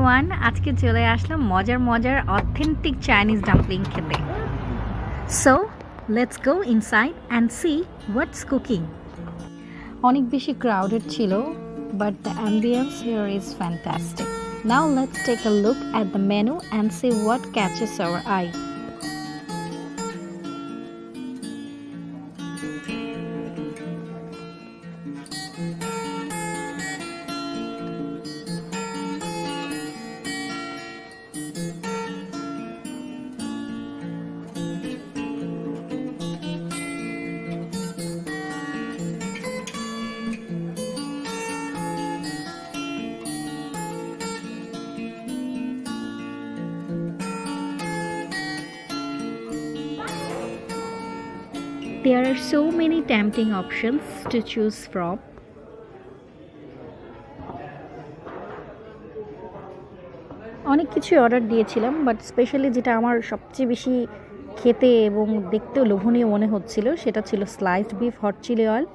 Everyone, আজকে চলে আসলাম মজার মজার অথেন্টিক চাইনিজ ডাম্পলিং খেতে। So let's go inside and see what's cooking. অনেক বেশি ক্রাউডেড ছিল, but the ambience here is fantastic. Now let's take a look at the menu and see what catches our eye. There are so many tempting options to choose from. অনেক কিছু order দিয়েছিলাম, but specially যেটা আমার সবচেয়ে বেশি খেতে এবং দেখতেও লোভনীয় মনে হচ্ছিল সেটা ছিল sliced beef hot chilli oil,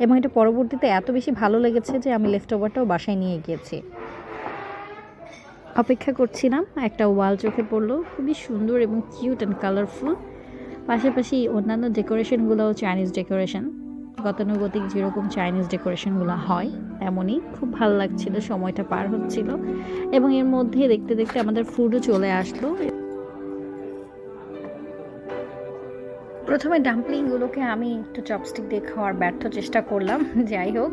এবং এটা পরবর্তীতে এত বেশি ভালো লেগেছে যে আমি লেফট ওভারটাও বাসায় নিয়ে গিয়েছি। অপেক্ষা করছিলাম, একটা ওয়াল চোখে পড়লো, খুবই সুন্দর এবং কিউট অ্যান্ড কালারফুল। পাশাপাশি অন্যান্য ডেকোরেশনগুলোও চাইনিজ ডেকোরেশন, গতানুগতিক যেরকম চাইনিজ ডেকোরেশনগুলো হয় তেমনই খুব ভালো লাগছিল, সময়টা পার হচ্ছিল এবং এর মধ্যে দেখতে দেখতে আমাদের ফুডও চলে আসলো। প্রথমে ডাম্পলিংগুলোকে আমি একটু চপস্টিক দিয়ে খাওয়ার ব্যর্থ চেষ্টা করলাম, যাই হোক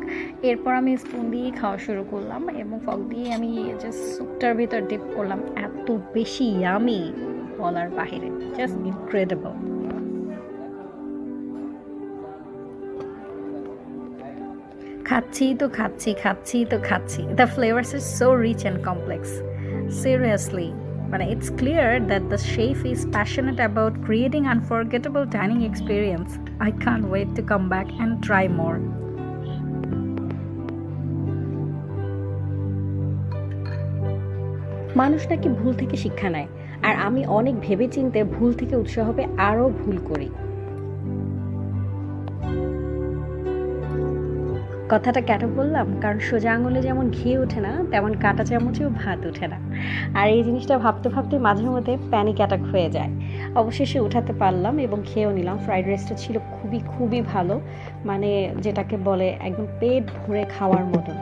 এরপর আমি স্পুন দিয়ে খাওয়া শুরু করলাম এবং ফক দিয়ে আমি জাস্ট স্যুপটার ভিতর ডিপ করলাম। এত বেশি ইয়ামি বলার বাহিরে, জাস্ট ইনক্রেডিবল। খাচ্ছি তো খাচ্ছি। The flavors are so rich and complex. Seriously, but it's clear that the chef is passionate about creating unforgettable dining experience. I can't wait to come back and try more. মানুষ নাকি ভুল থেকে শিক্ষা নেয়, আর আমি অনেক ভেবেচিন্তে ভুল থেকে উৎসাহ পেয়ে আরও ভুল করি। কথাটা কেন বললাম? কারণ সোজা আঙুলে যেমন ঘি ওঠে না, তেমন কাঁটা চামচেও ভাত ওঠে না। আর এই জিনিসটা ভাবতে ভাবতে মাঝে মধ্যে প্যানিক অ্যাটাক হয়ে যায়। অবশেষে উঠাতে পারলাম এবং খেয়েও নিলাম। ফ্রাইড রাইসটা ছিল খুবই ভালো, মানে যেটাকে বলে একদম পেট ভরে খাওয়ার মতন।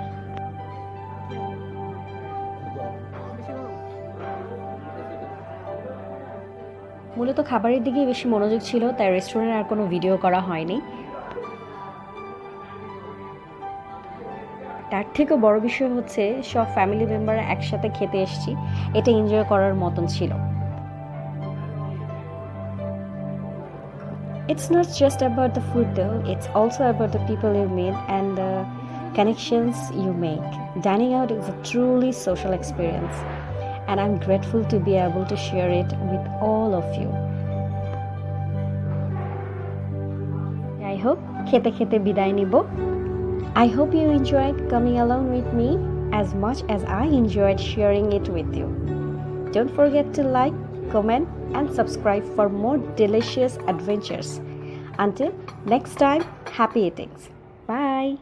মূলত খাবারের দিকেই বেশি মনোযোগ ছিল, তাই রেস্টুরেন্টের আর কোনো ভিডিও করা হয়নি। তার থেকেও বড় বিষয় হচ্ছে সব ফ্যামিলি মেম্বাররা একসাথে খেতে এসেছি, এটা এনজয় করার মতন ছিল। It's not just about the food though, it's also about the people you meet and the connections you make. Dining out is a truly social experience, and I'm grateful to be able to share it with all of you. I hope খেতে খেতে বিদায় নিব। I hope you enjoyed coming along with me as much as I enjoyed sharing it with you. Don't forget to like, comment, and subscribe for more delicious adventures. Until next time, happy eatings. Bye.